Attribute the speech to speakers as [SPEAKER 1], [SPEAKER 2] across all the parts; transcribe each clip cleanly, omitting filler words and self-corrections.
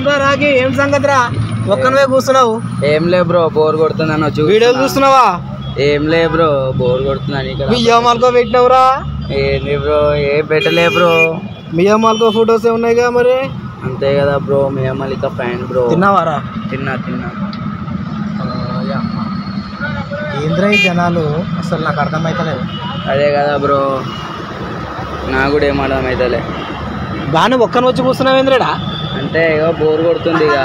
[SPEAKER 1] ఏంట్రా రాకి ఏం సంగతిరా ఒక్కనవే కూర్చున్నావు?
[SPEAKER 2] ఏం లే బ్రో బోర్ కొడుతుందన్న
[SPEAKER 1] వీడియోలు చూస్తున్నావా?
[SPEAKER 2] ఏం లే బ్రో బోర్ కొడుతుందని
[SPEAKER 1] మియామాల్కో పెట్టినవురా?
[SPEAKER 2] ఏంది బ్రో ఏం పెట్టలే బ్రో.
[SPEAKER 1] మియామాల్కో ఫొటోస్ ఉన్నాయిగా మరి.
[SPEAKER 2] అంతే కదా బ్రో మియామాలిక ఫ్యాన్ బ్రో.
[SPEAKER 1] తిన్నావారా?
[SPEAKER 2] తిన్నా.
[SPEAKER 1] ఏంద్రా ఈ జనాలు అసలు నాకు అర్థమైతలేదు.
[SPEAKER 2] అదే కదా బ్రో నాకు కూడా ఏం అర్థం అవుతలే.
[SPEAKER 1] బాగానే ఒక్కన వచ్చి కూర్చున్నావు ఏంద్రడా?
[SPEAKER 2] అంటే ఇక బోర్ కొడుతుంది ఇక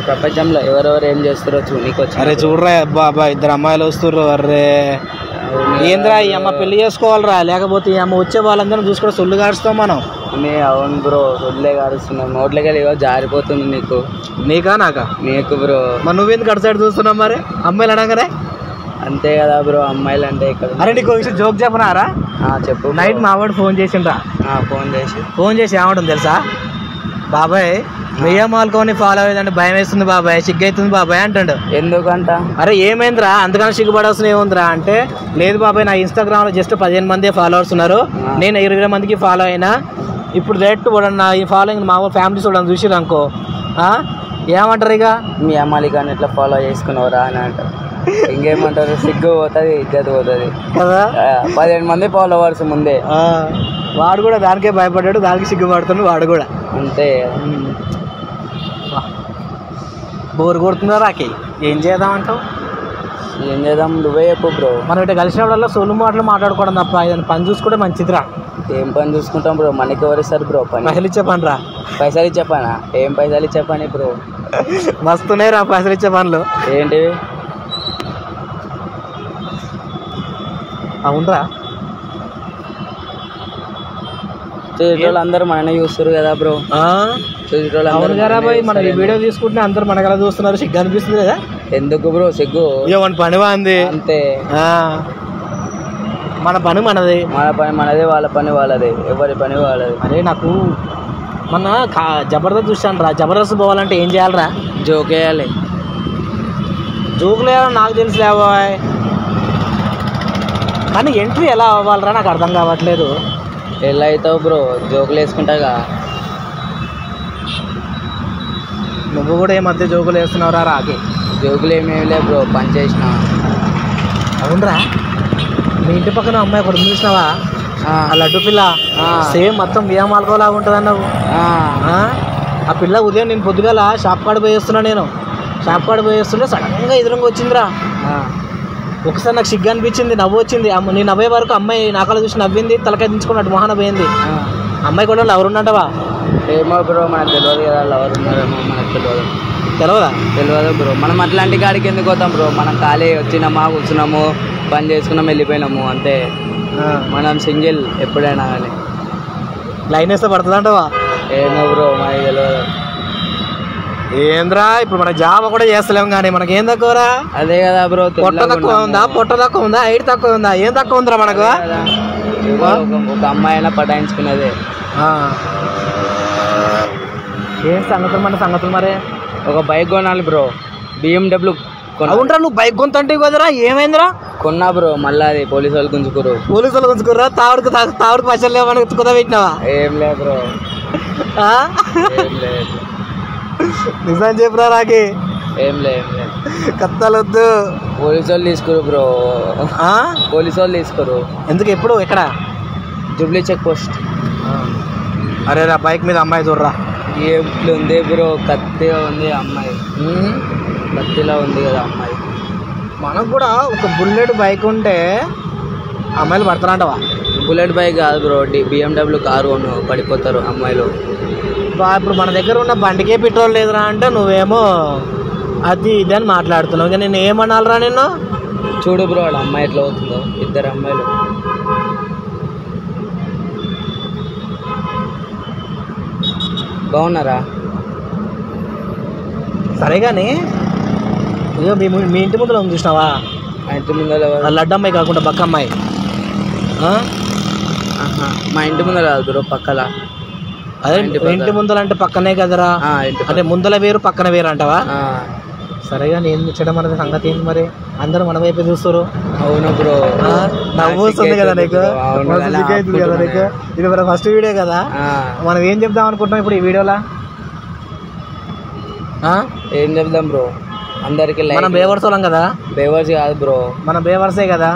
[SPEAKER 2] ప్రపంచంలో ఎవరెవరు ఏం చేస్తారో నీకు వచ్చి.
[SPEAKER 1] అరే చూడరా అబ్బా ఇద్దరు అమ్మాయిలు వస్తుర్రు. అర్రే ఏంద్రా ఈ అమ్మ పెళ్లి చేసుకోవాలరా, లేకపోతే ఈ అమ్మ వచ్చే వాళ్ళందరం చూసుకుంటే సొల్లు కాడుస్తాం మనం.
[SPEAKER 2] అవును బ్రో సొల్లే కాడుస్తున్నాం నోట్లకి వెళ్ళి జారిపోతుంది నీకు.
[SPEAKER 1] నీకా నాకా?
[SPEAKER 2] నీకు బ్రో.
[SPEAKER 1] మరి నువ్వెందుకు అటు సైడ్ చూస్తున్నావు మరి అమ్మాయిలు అనగానే?
[SPEAKER 2] అంతే కదా బ్రో అమ్మాయిలు అంటే ఇక్కడ.
[SPEAKER 1] అరే నీకు విషయం జోక్ చెప్పనారా?
[SPEAKER 2] చెప్పు.
[SPEAKER 1] నైట్ మా వాడు ఫోన్ చేసిండ్రా. ఫోన్ చేసి ఏమంటుంది తెలుసా? బాబాయ్ మియామాల్కోని ఫాలో అయ్యేదంటే భయం వేస్తుంది బాబాయ్, సిగ్గైతుంది బాబాయ్ అంటాడు.
[SPEAKER 2] ఎందుకంట?
[SPEAKER 1] అరే ఏమైందిరా అంతకన్నా సిగ్గుపడాల్సిన ఏముందిరా అంటే, లేదు బాబాయ్ నా ఇన్స్టాగ్రామ్ లో జస్ట్ 15 మంది ఫాలోవర్స్ ఉన్నారు, నేను 20 మందికి ఫాలో అయినా, ఇప్పుడు డైరెక్ట్ నా ఈ ఫాలోయింగ్ మా ఫ్యామిలీస్ వాళ్ళని చూసిరు అనుకో ఏమంటారు ఇక
[SPEAKER 2] మీ అమ్మాలి కానీ ఇట్లా ఫాలో చేసుకున్నావురా అని అంటారు. ఇంకేమంటారు? సిగ్గు పోతుంది ఇజ్జత్ పోతుంది
[SPEAKER 1] కదా.
[SPEAKER 2] 15 మంది ఫాలోవర్స్ ముందే.
[SPEAKER 1] వాడు కూడా దానికే భయపడ్డాడు, దానికి సిగ్గుపడుతున్నాడు వాడు కూడా.
[SPEAKER 2] అంతే.
[SPEAKER 1] బోర్ కొడుతుందా రాకి? ఏం చేద్దామంటావు?
[SPEAKER 2] ఏం చేద్దాం నువ్వే చెప్పు బ్రో.
[SPEAKER 1] మనం ఇట్లా కలిసినప్పుడల్లా సొల్లు మాటలు మాట్లాడుకోవడం తప్ప ఏదైనా పని చూసుకుంటే మంచిదిరా.
[SPEAKER 2] ఏం పని చూసుకుంటాం బ్రో? మనకి ఎవరు ఇస్తారు బ్రో పని?
[SPEAKER 1] పైసలు ఇచ్చే పని రా.
[SPEAKER 2] పైసలు ఇచ్చే పనా? ఏం పైసలు ఇచ్చే పని బ్రో?
[SPEAKER 1] మస్తున్నాయి రా పైసలు ఇచ్చే పనులు.
[SPEAKER 2] ఏంటివి?
[SPEAKER 1] అవునరా
[SPEAKER 2] చూసేటోళ్ళు అందరూ మననే చూస్తారు కదా బ్రో.
[SPEAKER 1] అవును కదా బాయ్, మన ఈ వీడియో తీసుకుంటే అందరు మనకలా చూస్తున్నారు, సిగ్గు అనిపిస్తుంది కదా.
[SPEAKER 2] ఎందుకు బ్రో సిగ్గు?
[SPEAKER 1] ఏమని పని బాగుంది అంతే. మన పని మనది,
[SPEAKER 2] మన పని మనదే, వాళ్ళ పని వాళ్ళది, ఎవరి పని వాళ్ళది.
[SPEAKER 1] అరే నాకు మొన్న జబర్దస్త్ చూసాను రా. జబర్దస్త్ పోవాలంటే ఏం చేయాలరా?
[SPEAKER 2] జోక్ వేయాలి.
[SPEAKER 1] జోకులు వేయాలని నాకు తెలుసులే బాయ్, కానీ ఎంట్రీ ఎలా అవ్వాలరా నాకు అర్థం కావట్లేదు.
[SPEAKER 2] ఎలా అవుతావు బ్రో? జోకులు వేసుకుంటాగా.
[SPEAKER 1] నువ్వు కూడా ఈ మధ్య జోకులు వేస్తున్నావురా రాకి?
[SPEAKER 2] జోకులు ఏమేమి లే బ్రో, పని చేసిన.
[SPEAKER 1] అవునరా మీ ఇంటి పక్కన అమ్మాయి ఒకటి చూసినావా? ఆ లడ్డు పిల్ల సేమ్ మొత్తం మియామాల్కోలాగా ఉంటుంది అన్నావు. ఆ పిల్ల ఉదయం నేను పొద్దుగాల షాప్ కాడ పోయేస్తున్నా, నేను షాప్ కాడ పోయేస్తుంటే సడన్గా ఎదురుగా వచ్చిందిరా. ఒకసారి నాకు సిగ్గు అనిపించింది, నవ్వు వచ్చింది. నేను నవ్వే వరకు అమ్మాయి నాకలా చూసి నవ్వింది, తలకాయ దించుకున్నట్టు మొహాన పోయింది. అమ్మాయి కూడా లవర్ ఉన్నట్టవా?
[SPEAKER 2] ఏమో బ్రో మనకు తెలియదు కదా, లవర్ ఉన్నారేమో మనకు తెలియదు బ్రో. మనం అట్లాంటి కాడికి ఎందుకు పోతాం బ్రో? మనం ఖాళీ వచ్చినామా కూర్చున్నాము, పని చేసుకున్నాము, వెళ్ళిపోయినాము అంతే. మనం సింగిల్ ఎప్పుడైనా కానీ.
[SPEAKER 1] లైన్ వేస్తే పడుతుంది అంటవా?
[SPEAKER 2] ఏమో బ్రో మనకి తెలియదు.
[SPEAKER 1] ఏంద్రా ఇప్పుడు మన జాబ్ కూడా చేస్తలేము కానీ మనకి ఏం తక్కువరా?
[SPEAKER 2] అదే కదా బ్రో.
[SPEAKER 1] పొట్ట తక్కువ ఉందా, పొట్ట తక్కువ ఉందా, హైట్ తక్కువ ఉందా, ఏం తక్కువ ఉందిరా మనకు?
[SPEAKER 2] ఒక అమ్మాయి అయినా పటాయించుకున్నదే.
[SPEAKER 1] ఏం సంగతులు మన సంగతులు మరి?
[SPEAKER 2] ఒక బైక్ కొనాలి బ్రో, BMW.
[SPEAKER 1] అవునరా నువ్వు బైక్ కొంతంటే కదరా, ఏమైందిరా?
[SPEAKER 2] కొన్నా బ్రో, మళ్ళీ అది పోలీసు వాళ్ళు గుంజుకుర్రా. తావుడికి పైసలు లేవని కుదా పెట్టినావా? ఏం లేదు బ్రో.
[SPEAKER 1] నిజం చెప్పురా రాకి?
[SPEAKER 2] ఏం లేదు
[SPEAKER 1] కత్తాలొద్దు.
[SPEAKER 2] పోలీసు వాళ్ళు తీసుకోరు బ్రో. పోలీసు వాళ్ళు తీసుకోరు.
[SPEAKER 1] ఎందుకు? ఎప్పుడు ఎక్కడ?
[SPEAKER 2] Jubilee check post.
[SPEAKER 1] అరే రా బైక్ మీద అమ్మాయి చూడరా.
[SPEAKER 2] ఎప్పుడు ఉంది బ్రో? కత్తిగా ఉంది అమ్మాయి, కత్తిలా ఉంది కదా అమ్మాయి.
[SPEAKER 1] మనకు కూడా ఒక బుల్లెట్ బైక్ ఉంటే అమ్మాయిలు పడతారంటవా?
[SPEAKER 2] బుల్లెట్ బైక్ కాదు బ్రో, BMW కారు పడిపోతారు అమ్మాయిలు.
[SPEAKER 1] ఇప్పుడు మన దగ్గర ఉన్న బండికే పెట్రోల్ లేదురా అంటే నువ్వేమో అది ఇది అని మాట్లాడుతున్నావు. నేను ఏమనాలరా నిన్ను?
[SPEAKER 2] చూడు బ్రో వాడు అమ్మాయి ఎట్లా అవుతుందో, ఇద్దరు అమ్మాయిలు. బాగున్నారా?
[SPEAKER 1] సరే కానీ ఇదో మీ ఇంటి ముందులో ఉంది చూసినావా?
[SPEAKER 2] మా ఇంటి ముందర
[SPEAKER 1] లడ్డు అమ్మాయి కాకుండా బక్క అమ్మాయి.
[SPEAKER 2] మా ఇంటి ముందర కాదు బ్రో, పక్కల.
[SPEAKER 1] అదే ఇంటి ముందర అంటే పక్కనే కదరా, అంటే ముందల వేరు పక్కన వేరు అంటావా? సరేగా నేను ముచ్చడం అనేది సంగతి ఏంటి మరి? అందరూ మన వైపు చూస్తారు.
[SPEAKER 2] అవును బ్రో,
[SPEAKER 1] నవ్వు వస్తుంది కదా నీకు, అవుతుంది కదా నీకు. ఇది మన ఫస్ట్ వీడియో కదా, మనం ఏం చెప్దాం అనుకుంటున్నాం ఇప్పుడు ఈ వీడియోలో?
[SPEAKER 2] ఏం చెప్దాం బ్రో, అందరికి
[SPEAKER 1] మనం బేవర్స్ వాళ్ళం కదా.
[SPEAKER 2] బేవర్స్ కాదు బ్రో,
[SPEAKER 1] మనం బేవర్సే కదా.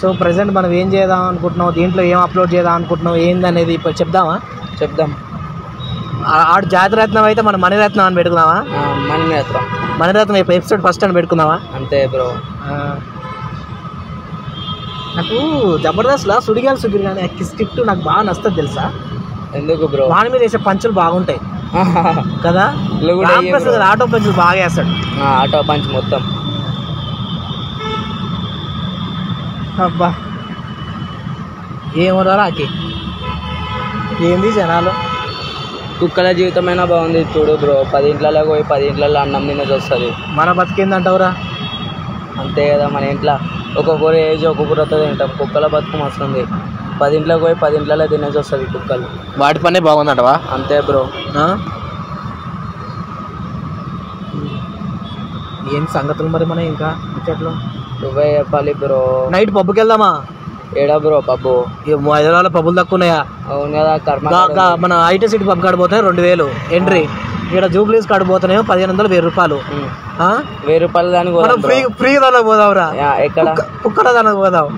[SPEAKER 1] సో ప్రజెంట్ మనం ఏం చేద్దాం అనుకుంటున్నావు, దీంట్లో ఏం అప్లోడ్ చేద్దాం అనుకుంటున్నావు, ఏందనేది ఇప్పుడు చెప్దామా?
[SPEAKER 2] చెప్దాం.
[SPEAKER 1] ఆడు జాతిరత్నం అయితే మనం మణిరత్నం అని పెట్టుకుందామా? మణిరత్నం ఎపిసోడ్ ఫస్ట్ అని పెట్టుకుందామా?
[SPEAKER 2] అంతే బ్రో.
[SPEAKER 1] నాకు జబర్దస్త్లో సుడిగాలి సుగిరి కానీ స్క్రిప్ట్ నాకు బాగా నచ్చుతుంది తెలుసా?
[SPEAKER 2] ఎందుకు బ్రో?
[SPEAKER 1] వాడి మీద వేసే పంచులు బాగుంటాయి కదా. ఆటో పంచులు బాగా వేస్తాడు.
[SPEAKER 2] ఆటో పంచ్ మొత్తం.
[SPEAKER 1] అబ్బా ఏమో రాకి ఏంది జనాలు.
[SPEAKER 2] కుక్కల జీవితమైనా బాగుంది చూడు బ్రో. 10 ఇంట్లలో పోయి 10 ఇంట్లలో అన్నం తినేది వస్తుంది.
[SPEAKER 1] మన బతికేందంటావురా?
[SPEAKER 2] అంతే కదా, మన ఇంట్లో ఒక్కొక్కరు ఏజ్ ఒక్కొక్కరితో తింటాం. కుక్కల బతుకు వస్తుంది. 10 ఇంట్లోకి పోయి 10 ఇంట్లలో తినేసి వస్తుంది కుక్కలు.
[SPEAKER 1] వాటి పనే బాగుందంటవా?
[SPEAKER 2] అంతే బ్రో.
[SPEAKER 1] ఏం సంగతులు మరి మన ఇంకా ముచ్చట్లు
[SPEAKER 2] నువ్వే చెప్పాలి బ్రో.
[SPEAKER 1] నైట్ పబ్కి వెళ్దామా?
[SPEAKER 2] ఏడా బ్రో పబ్బు?
[SPEAKER 1] హైదరాబాద్లో పబ్బులు తక్కువ ఉన్నాయా?
[SPEAKER 2] అవును కదా.
[SPEAKER 1] మన ఐటీ సిటీ పబ్ కాడిపోతే 2000 ఎంట్రీ. ఇక్కడ జూబ్లీస్ కాడిపోతున్నాయో 1500 1000 రూపాయలు.
[SPEAKER 2] 1000 రూపాయలు దానికి
[SPEAKER 1] ఫ్రీ దానికి పోదావురా.
[SPEAKER 2] ఎక్కడ?
[SPEAKER 1] కుక్కర్ల దానికి పోదాం.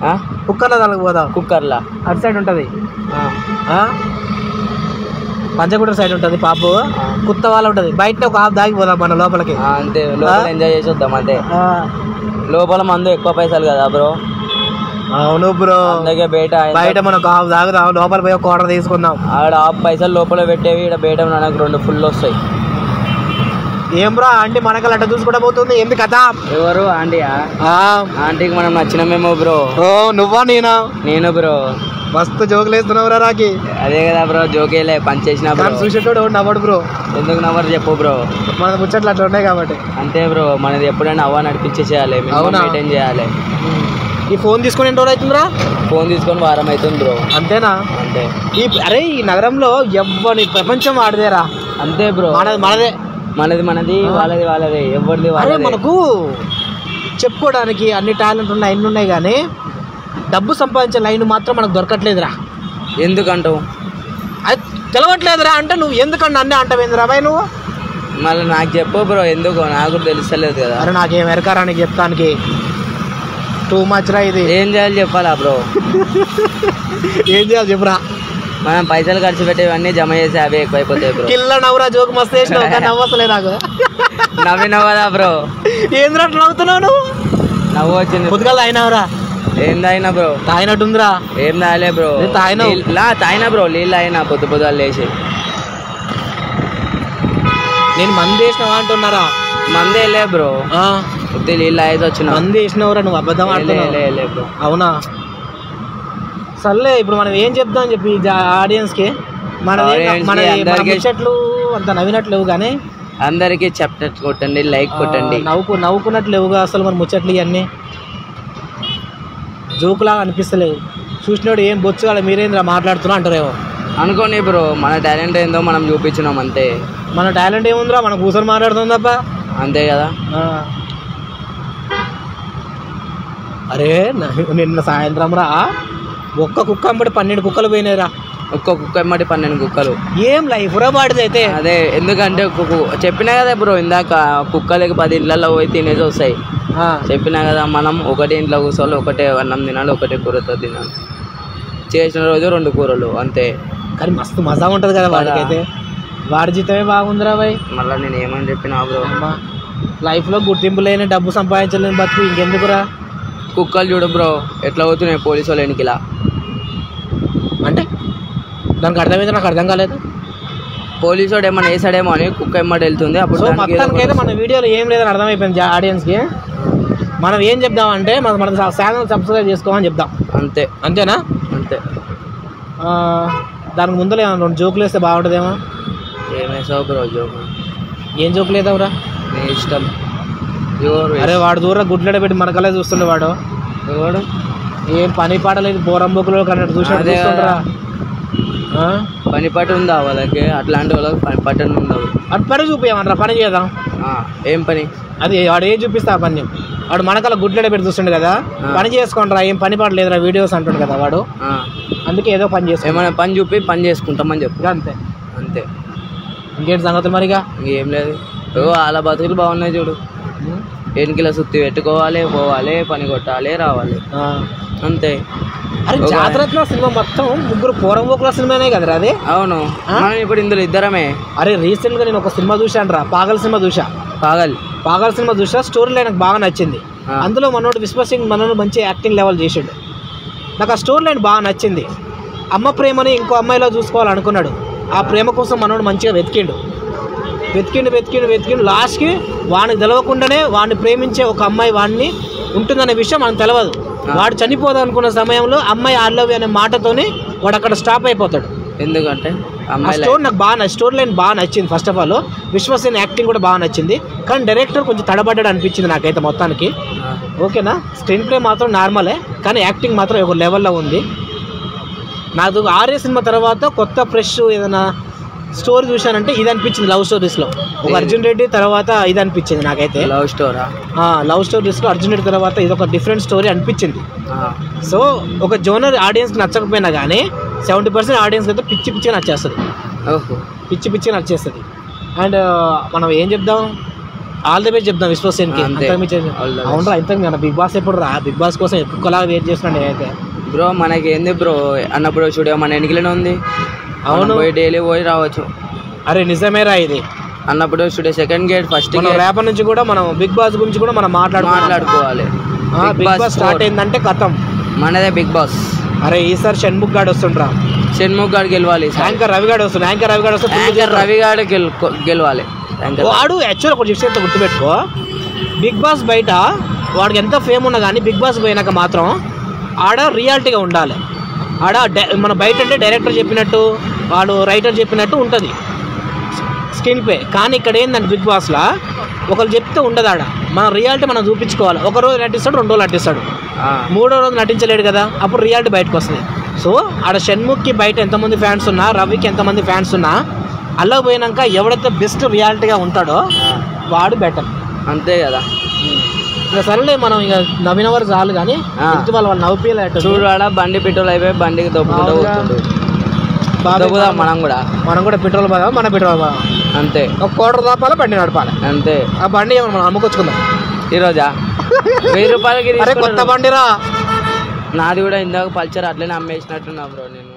[SPEAKER 1] కుక్కర్ల దానికి పోదాం.
[SPEAKER 2] కుక్కర్లా
[SPEAKER 1] అటు సైడ్ ఉంటుంది, పంచగుట్ట సైడ్ ఉంటుంది పాపు. కుత్త వాళ్ళ ఉంటుంది. బయట ఒక హాఫ్ దాగిపోదాం మన లోపలికి.
[SPEAKER 2] అంతే, లోపల ఎంజాయ్ చేసి వద్దాం. అంతే, లోపల మందు ఎక్కువ పైసలు కదా బ్రో.
[SPEAKER 1] అవును బ్రో.
[SPEAKER 2] అందుకే బయట
[SPEAKER 1] మనం హాఫ్ తాగుదాం, లోపల పోయి ఒక ఆర్డర్ తీసుకుందాం.
[SPEAKER 2] ఆడ హాఫ్ పైసలు లోపల పెట్టేవి, ఇక్కడ బయట నాకు 2 ఫుల్ వస్తాయి.
[SPEAKER 1] ఏం బ్రో ఆంటీ మనకల్ అట్ట చూసుకుంటా పోతుంది, ఏంది కదా?
[SPEAKER 2] ఎవరు ఆంటీయా? ఆంటీకి మనం నచ్చినమేమో బ్రో.
[SPEAKER 1] నువ్వా నేనా?
[SPEAKER 2] నేను బ్రో.
[SPEAKER 1] మస్తు జోకులు వేస్తున్నావు రా రాకి.
[SPEAKER 2] అదే కదా బ్రో, జోకేలే పని చేసిన
[SPEAKER 1] చూసేటోడు నవ్వడు బ్రో.
[SPEAKER 2] ఎందుకు నవ్వరు చెప్పు బ్రో?
[SPEAKER 1] మన ముచ్చట్లు అట్లా ఉన్నాయి కాబట్టి.
[SPEAKER 2] అంతే బ్రో, మనది ఎప్పుడైనా అవ్వ నడిపించేసేయాలి, మెయింటైన్ చేయాలి.
[SPEAKER 1] ఈ ఫోన్ తీసుకొని ఎన్ని రోజులు అవుతుందిరా?
[SPEAKER 2] ఫోన్ తీసుకొని వారం అవుతుంది బ్రో.
[SPEAKER 1] అంతేనా?
[SPEAKER 2] అంతే.
[SPEAKER 1] అరే ఈ నగరంలో ఎవ్వని ప్రపంచం వాడిదేరా.
[SPEAKER 2] అంతే బ్రో.
[SPEAKER 1] మనదే
[SPEAKER 2] మనది వాళ్ళదే ఎవరిది వాళ్ళదే.
[SPEAKER 1] మనకు చెప్పుకోవడానికి అన్ని టాలెంట్ ఉన్నాయి, అన్ని ఉన్నాయి, కానీ డబ్బు సంపాదించే లైన్ మాత్రం మనకు దొరకట్లేదురా.
[SPEAKER 2] ఎందుకంటావు?
[SPEAKER 1] అది తెలవట్లేదురా. అంటే నువ్వు ఎందుకన్నా అన్నీ అంటావేందిరా బాయ్ నువ్వు?
[SPEAKER 2] మళ్ళీ నాకు చెప్పు బ్రో, ఎందుకు నాకు తెలుస్తలేదు కదా.
[SPEAKER 1] అరే నాకేం ఎరకారా నీకు చెప్తానికి? టూ మచ్ రా ఇది.
[SPEAKER 2] ఏం చేయాలి చెప్పాలా బ్రో?
[SPEAKER 1] ఏం చేయాలి చెప్పురా?
[SPEAKER 2] మనం పైసలు ఖర్చు పెట్టేవన్నీ జమ చేసి అవే ఎక్కువైపోతాయి బ్రో.
[SPEAKER 1] కిల్ల నవ్వురా, జోకు మస్తు వేసినావు కానీ నవ్వసలే నాకు.
[SPEAKER 2] నవ్వినావు కదా బ్రో.
[SPEAKER 1] ఏంద్రా నవ్వుతున్నావు నువ్వు?
[SPEAKER 2] నవ్వు వచ్చింది.
[SPEAKER 1] పొద్దుగాల తాగినావురా?
[SPEAKER 2] ఏం తాగినా బ్రో?
[SPEAKER 1] తాగినట్టుందిరా.
[SPEAKER 2] ఏం తాగలే బ్రో. తాగినా బ్రో, నీళ్ళు అయినా పొద్దుగాలు లేచి. నేను
[SPEAKER 1] మంది వేసినావా అంటున్నారా?
[SPEAKER 2] మందే లే బ్రో, నీళ్ళు అయితే వచ్చిన.
[SPEAKER 1] మంది వేసినావురా నువ్వు? అబద్ధం ఆడుతున్నావు బ్రో. అవునా? సర్లే, ఇప్పుడు మనం ఏం చెప్దాం అని చెప్పి ఆడియన్స్ కి. మన ముచ్చట్లు అంత నవ్వినట్లేవు కానీ
[SPEAKER 2] అందరికి చెప్తట్టు కొట్టండి, లైక్ కొట్టండి.
[SPEAKER 1] నవ్వుకున్నట్లేవుగా అసలు మన ముచ్చట్లు ఇవన్నీ జోకులాగా అనిపిస్తలేవు. చూసినోడు ఏం బొచ్చుగా మీరేంద్ర మాట్లాడుతున్నా అంటారేమో
[SPEAKER 2] అనుకోండి బ్రో. మన టాలెంట్ ఏందో మనం చూపించినాం అంతే.
[SPEAKER 1] మన టాలెంట్ ఏముందిరా, మనం కూర్చొని మాట్లాడుతుంది తప్ప.
[SPEAKER 2] అంతే కదా.
[SPEAKER 1] అరే నిన్న సాయంత్రం రా ఒక్క కుక్క అమ్మటి 12 కుక్కలు పోయినాయిరా.
[SPEAKER 2] ఒక్క కుక్క అమ్మటి 12 కుక్కలు.
[SPEAKER 1] ఏం లైఫ్ రా వాడిది అయితే.
[SPEAKER 2] అదే, ఎందుకంటే చెప్పినా కదా బ్రో ఇందాక, కుక్కలకి 10 ఇంట్లలో పోయి తినేసి వస్తాయి. చెప్పినా కదా, మనం ఒకటే ఇంట్లో కూర్చోవాలి, ఒకటే అన్నం తినాలి, ఒకటే కూరతో తినాలి. చేసిన రోజు 2 కూరలు అంతే.
[SPEAKER 1] కానీ మస్తు మజా ఉంటుంది కదా వాడికైతే. వాడి జీతమే బాగుందిరా బాయ్.
[SPEAKER 2] మళ్ళీ నేను ఏమని చెప్పినా బ్రో,
[SPEAKER 1] లైఫ్లో గుర్తింపు లేని, డబ్బు సంపాదించలేని బతుకు ఇంకెందుకురా.
[SPEAKER 2] కుక్కలు చూడు బ్రో ఎట్లా అవుతున్నాయి పోలీసు వాళ్ళు వెనకిలా.
[SPEAKER 1] అంటే దానికి అర్థమైంది, నాకు అర్థం కాలేదు.
[SPEAKER 2] పోలీసు వాడు ఏమన్నా వేసాడేమో అని కుక్క ఎమ్మటి వెళ్తుంది. అప్పుడు
[SPEAKER 1] మొత్తానికైతే మన వీడియోలో ఏం లేదని అర్థమైపోయింది ఆడియన్స్కి. మనం ఏం చెప్దామంటే మన ఛానల్ సబ్స్క్రైబ్ చేసుకోమని చెప్దాం.
[SPEAKER 2] అంతే.
[SPEAKER 1] అంతేనా?
[SPEAKER 2] అంతే.
[SPEAKER 1] దానికి ముందర 2 జోకులు వేస్తే బాగుంటుందేమో.
[SPEAKER 2] ఏమేసావు బ్రో జోకు?
[SPEAKER 1] ఏం జోకులు వేద్దాంరా?
[SPEAKER 2] నీ ఇష్టం.
[SPEAKER 1] అరే వాడు దూరం గుడ్లడ పెట్టి మనకలే చూస్తుండే వాడు.
[SPEAKER 2] ఎవడు?
[SPEAKER 1] ఏం పని పాట లేదు, బోరంబొక్కులో కన్నట్టు చూస్తుండరా.
[SPEAKER 2] పని పాట ఉందా వాళ్ళకి? అట్లాంటి వాళ్ళకి పని పాట ఉండవు.
[SPEAKER 1] అటు పని చూపించమంటారా? పని చేద్దాం.
[SPEAKER 2] ఏం పని?
[SPEAKER 1] అది వాడు ఏం చూపిస్తా ఆ పని. వాడు మనకల గుడ్లడ పెట్టి చూస్తుండే కదా, పని చేసుకుంటారా, ఏం పని పాట లేదురా వీడియోస్ అంటుండు కదా వాడు. అందుకే ఏదో పని చేస్తా,
[SPEAKER 2] ఏమైనా పని చూపి పని చేసుకుంటామని చెప్పు.
[SPEAKER 1] అంతే.
[SPEAKER 2] అంతే.
[SPEAKER 1] ఇంకేంటి సంగతి మరిగా?
[SPEAKER 2] ఇంకేం లేదు. వాళ్ళ బతుకులు బాగున్నాయి చూడు. ఎన్నికల సుత్తి పెట్టుకోవాలి, పోవాలి, పని కొట్టాలి, రావాలి, అంతే.
[SPEAKER 1] అరే జాతరత్న సినిమా మొత్తం ముగ్గురు పోరంబోకుల సినిమానే కదరా అది.
[SPEAKER 2] అవును, మనం ఇప్పుడు ఇందులో ఇద్దరమే.
[SPEAKER 1] అరే రీసెంట్ గా నేను ఒక సినిమా చూశాను రా, పాగల్ సినిమా చూసా. పాగల్ సినిమా చూసా. స్టోరీ లైన్ నాకు బాగా నచ్చింది. అందులో మనోడు విశ్వసింగ్ మనోడు మంచి యాక్టింగ్ లెవెల్ చేసాడు. నాకు ఆ స్టోరీ లైన్ బాగా నచ్చింది. అమ్మ ప్రేమని ఇంకో అమ్మాయిలో చూసుకోవాలనుకున్నాడు. ఆ ప్రేమ కోసం మనోడు మంచిగా వెతికిండు. లాస్ట్కి వాడికి తెలవకుండానే వాడిని ప్రేమించే ఒక అమ్మాయి వాడిని ఉంటుందనే విషయం మనకు తెలియదు. వాడు చనిపోదాం అనుకున్న సమయంలో అమ్మాయి ఐ లవ్ యూ అనే మాటతోని వాడు అక్కడ స్టాప్ అయిపోతాడు.
[SPEAKER 2] ఎందుకంటే
[SPEAKER 1] స్టోరీ నాకు బాగా స్టోరీ లైన్ బాగా నచ్చింది. First of all Vishwasen acting కూడా బాగా నచ్చింది. కానీ డైరెక్టర్ కొంచెం తడబడ్డాడు అనిపించింది నాకైతే మొత్తానికి. ఓకేనా, స్క్రీన్ ప్లే మాత్రం నార్మలే, కానీ యాక్టింగ్ మాత్రం ఒక లెవెల్లో ఉంది. నాకు ఆర్య సినిమా తర్వాత కొత్త ఫ్రెష్ ఏదైనా స్టోరీ చూశానంటే ఇది అనిపించింది. లవ్ స్టోరీస్లో ఒక అర్జున్ రెడ్డి తర్వాత ఇది అనిపించింది నాకైతే. లవ్ స్టోరీస్లో అర్జున్ రెడ్డి తర్వాత ఇది ఒక డిఫరెంట్ స్టోరీ అనిపించింది. సో ఒక జోనర్ ఆడియన్స్కి నచ్చకపోయినా కానీ 70% ఆడియన్స్కి అయితే పిచ్చి నచ్చేస్తుంది. పిచ్చి నచ్చేస్తుంది. అండ్ మనం ఏం చెప్దాం, ఆల్ ది బెస్ట్ చెప్దాం విశ్వసేన్కి. అవునరా, ఇంత మన బిగ్ బాస్ ఎప్పుడు రా, బిగ్ బాస్ కోసం ఎక్కువలాగా వెయిట్ చేస్తున్నాను నేనైతే.
[SPEAKER 2] బ్రో మనకి ఏంది బ్రో అన్నప్పుడు స్టూడియో మన ఎన్నికలోనే ఉంది. అవును, పోయి డైలీ పోయి రావచ్చు.
[SPEAKER 1] అరే నిజమేరా ఇది
[SPEAKER 2] అన్నప్పుడు స్టూడియో సెకండ్ గేట్ ఫస్ట్
[SPEAKER 1] రేపటి నుంచి కూడా మనం బిగ్ బాస్ గురించి కూడా మనం మాట్లాడుకోవాలి. బిగ్ బాస్ స్టార్ట్ అయిందంటే కథం
[SPEAKER 2] మనదే బిగ్ బాస్.
[SPEAKER 1] అరే ఈసారి షణ్ముఖ్ గాడు వస్తుండ్రా.
[SPEAKER 2] షణ్ముఖ్ గాడు గెలవాలి.
[SPEAKER 1] యాంకర్ రవిగాడు వస్తుంది.
[SPEAKER 2] రవిగాడు గెలవాలి.
[SPEAKER 1] వాడు యాక్చువల్ ఒక విషయంతో గుర్తుపెట్టుకో, బిగ్ బాస్ బయట వాడికి ఎంత ఫేమ్ ఉన్నా కానీ బిగ్ బాస్ పోయినాక మాత్రం ఆడ రియాలిటీగా ఉండాలి. ఆడ మన బయట అంటే డైరెక్టర్ చెప్పినట్టు వాడు రైటర్ చెప్పినట్టు ఉంటుంది స్క్రీన్ ప్లే. కానీ ఇక్కడ ఏంటంటే బిగ్ బాస్లో ఒకరు చెప్తే ఉండదు. ఆడ మన రియాలిటీ మనం చూపించుకోవాలి. ఒక రోజు నటిస్తాడు, 2 రోజులు నటిస్తాడు, 3వ రోజు నటించలేడు కదా, అప్పుడు రియాలిటీ బయటకు వస్తుంది. సో ఆడ షణ్ముఖ్కి బయట ఎంతమంది ఫ్యాన్స్ ఉన్నా, రవికి ఎంతమంది ఫ్యాన్స్ ఉన్నా, అలా పోయినాక ఎవడైతే బెస్ట్ రియాలిటీగా ఉంటాడో వాడు బెటర్.
[SPEAKER 2] అంతే కదా.
[SPEAKER 1] ఇంకా సరేలే, మనం ఇక నవ్విన వారు చాలు. కానీ వాళ్ళు నవ్వుపేయాలి.
[SPEAKER 2] చూడు ఆడ బండి పెట్రోల్ అయిపోయి బండికి దొబ్బుకుంటూ
[SPEAKER 1] మనం కూడా పెట్రోల్ పోదాం, మన పెట్రోల్ పోదాం
[SPEAKER 2] అంతే.
[SPEAKER 1] ఒక కోటర్ రూపాయలు బండి నడపాలి అంతే. ఆ బండి మనం అమ్ముకొచ్చుకుందాం
[SPEAKER 2] ఈరోజా. 1000 రూపాయలకి
[SPEAKER 1] కొత్త బండిరా.
[SPEAKER 2] నాది కూడా ఇందాక పల్చర్ అట్లనే అమ్మేసినట్టున్నా బ్రో నేను.